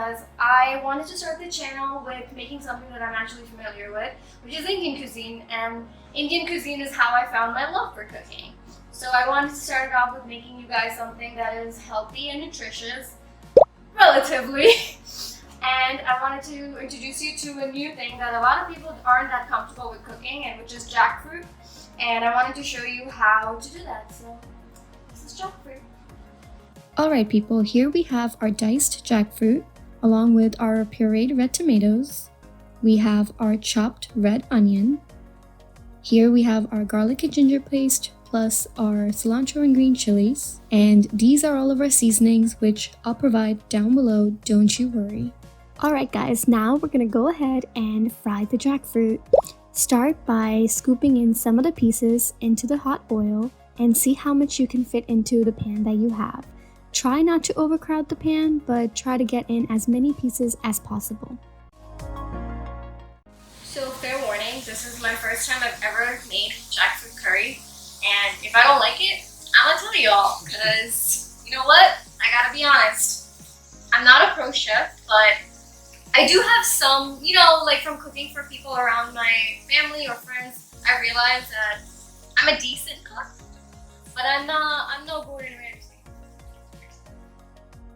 because I wanted to start the channel with making something that I'm actually familiar with, which is Indian cuisine, and Indian cuisine is how I found my love for cooking. So I wanted to start it off with making you guys something that is healthy and nutritious, relatively. And I wanted to introduce you to a new thing that a lot of people aren't that comfortable with cooking, and which is jackfruit. And I wanted to show you how to do that. So this is jackfruit. Alright people, here we have our diced jackfruit along with our pureed red tomatoes. We have our chopped red onion. Here we have our garlic and ginger paste plus our cilantro and green chilies. And these are all of our seasonings, which I'll provide down below, don't you worry. Alright guys, now we're gonna go ahead and fry the jackfruit. Start by scooping in some of the pieces into the hot oil and see how much you can fit into the pan that you have. Try not to overcrowd the pan, but try to get in as many pieces as possible. So fair warning, this is my first time I've ever made jackfruit curry. And if I don't like it, I'm gonna tell y'all, because you know what? I gotta be honest. I'm not a pro chef, but I do have some, like from cooking for people around my family or friends, I realized that I'm a decent cook, but I'm no Gordon Ramsay.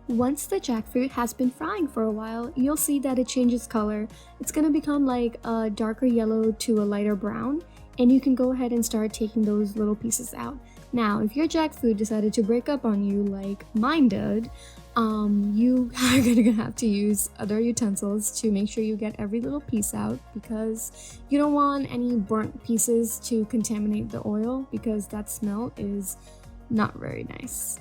Once the jackfruit has been frying for a while, you'll see that it changes color. It's gonna become like a darker yellow to a lighter brown, and you can go ahead and start taking those little pieces out. Now, if your jackfruit decided to break up on you like mine did, you are gonna have to use other utensils to make sure you get every little piece out, because you don't want any burnt pieces to contaminate the oil, because that smell is not very nice.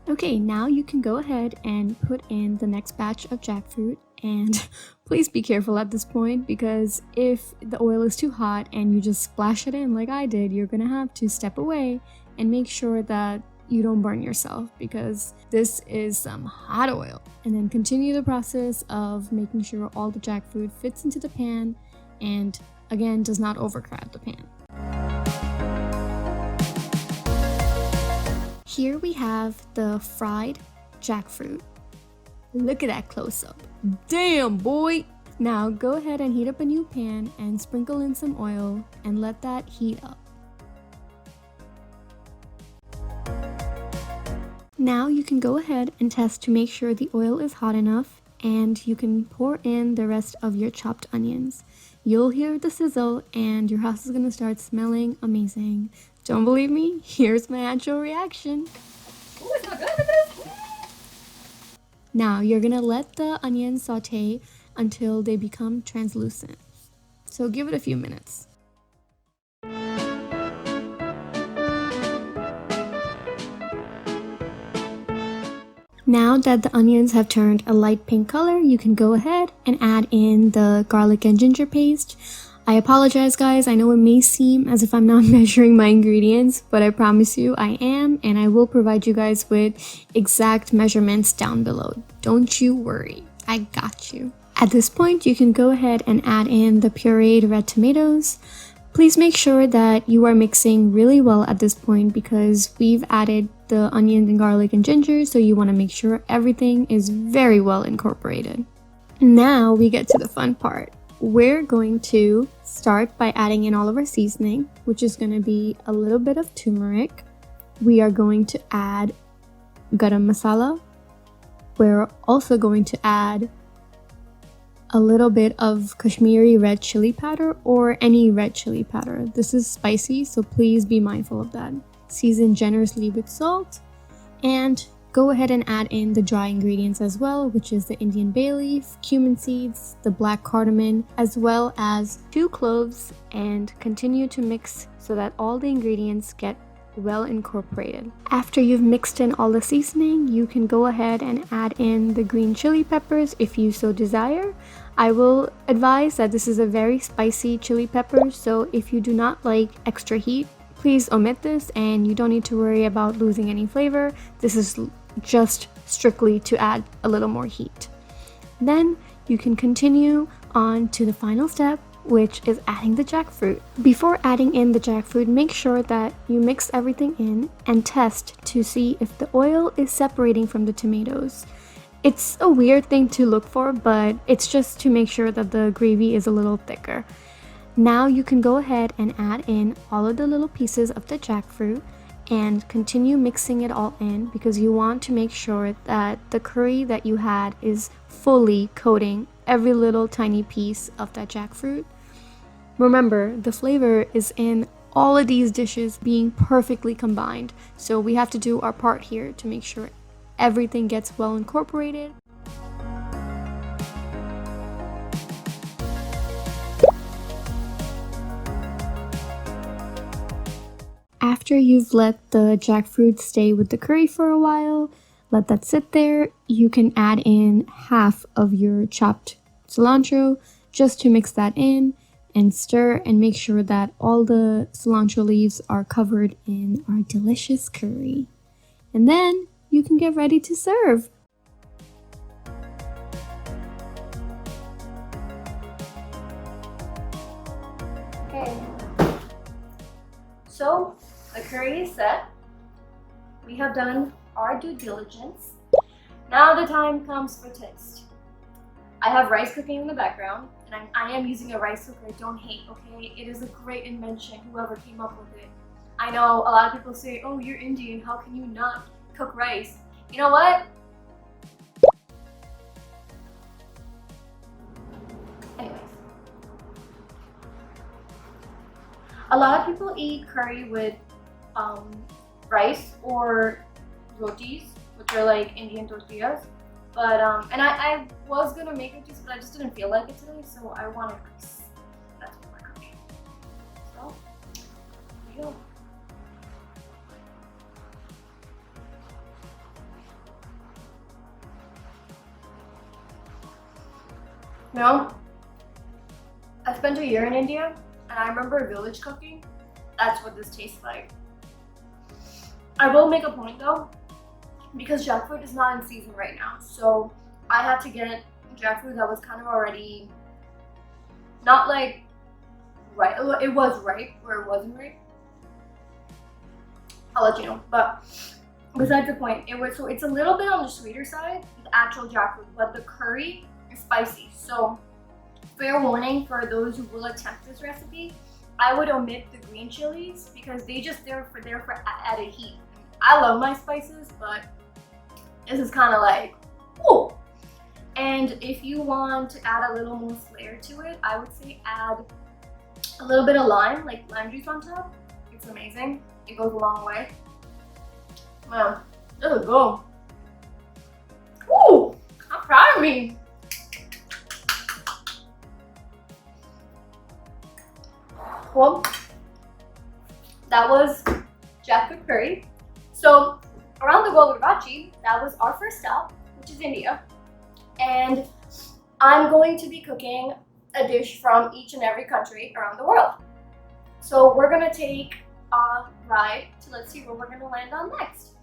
Okay, now you can go ahead and put in the next batch of jackfruit, and please be careful at this point, because if the oil is too hot and you just splash it in like I did, you're gonna have to step away and make sure that you don't burn yourself, because this is some hot oil. And then continue the process of making sure all the jackfruit fits into the pan and again does not overcrowd the pan. Here we have the fried jackfruit. Look at that close-up. Damn, boy! Now go ahead and heat up a new pan and sprinkle in some oil and let that heat up. Now you can go ahead and test to make sure the oil is hot enough, and you can pour in the rest of your chopped onions. You'll hear the sizzle and your house is gonna start smelling amazing. Don't believe me? Here's my actual reaction. Ooh, it's not good. Now you're gonna let the onions saute until they become translucent. So give it a few minutes. Now that the onions have turned a light pink color, you can go ahead and add in the garlic and ginger paste. I apologize guys, I know it may seem as if I'm not measuring my ingredients, but I promise you I am, and I will provide you guys with exact measurements down below. Don't you worry, I got you. At this point, you can go ahead and add in the pureed red tomatoes. Please make sure that you are mixing really well at this point, because we've added the onion and garlic and ginger, so you want to make sure everything is very well incorporated. Now we get to the fun part. We're going to start by adding in all of our seasoning, which is going to be a little bit of turmeric. We are going to add garam masala. We're also going to add a little bit of Kashmiri red chili powder or any red chili powder. This is spicy, so please be mindful of that. Season generously with salt, and go ahead and add in the dry ingredients as well, which is the Indian bay leaf, cumin seeds, the black cardamom, as well as 2 cloves, and continue to mix so that all the ingredients get well incorporated. After you've mixed in all the seasoning, you can go ahead and add in the green chili peppers if you so desire. I will advise that this is a very spicy chili pepper, so if you do not like extra heat, please omit this, and you don't need to worry about losing any flavor. This is just strictly to add a little more heat. Then you can continue on to the final step, which is adding the jackfruit. Before adding in the jackfruit, make sure that you mix everything in and test to see if the oil is separating from the tomatoes. It's a weird thing to look for, but it's just to make sure that the gravy is a little thicker. Now you can go ahead and add in all of the little pieces of the jackfruit and continue mixing it all in, because you want to make sure that the curry that you had is fully coating every little tiny piece of that jackfruit. Remember, the flavor is in all of these dishes being perfectly combined, so we have to do our part here to make sure everything gets well incorporated. After you've let the jackfruit stay with the curry for a while, let that sit there, you can add in half of your chopped cilantro just to mix that in and stir and make sure that all the cilantro leaves are covered in our delicious curry. And then you can get ready to serve. Okay. So the curry is set. We have done our due diligence. Now the time comes for taste. I have rice cooking in the background, and I am using a rice cooker. Don't hate, okay? It is a great invention, whoever came up with it. I know a lot of people say, oh, you're Indian, how can you not cook rice? You know what? Anyways. A lot of people eat curry with rice or rotis, which are like Indian tortillas. But and I was gonna make rotis, but I just didn't feel like it today, so I wanted rice. That's what we're cooking. So here we go. You know, I spent a year in India, and I remember village cooking. That's what this tastes like. I will make a point though, because jackfruit is not in season right now, so I had to get jackfruit that was kind of already not like right. It was ripe or it wasn't ripe. I'll let you know. But besides the point, it's a little bit on the sweeter side, the actual jackfruit, but the curry is spicy. So fair warning for those who will attempt this recipe, I would omit the green chilies because they're for added heat. I love my spices, but this is kind of like, ooh. And if you want to add a little more flair to it, I would say add a little bit of lime, like lime juice on top. It's amazing. It goes a long way. Man, there we go. Ooh, I'm proud of me. Well, that was jackfruit curry. So around the world with Rachi, that was our first stop, which is India. And I'm going to be cooking a dish from each and every country around the world. So we're gonna take a ride to let's see where we're gonna land on next.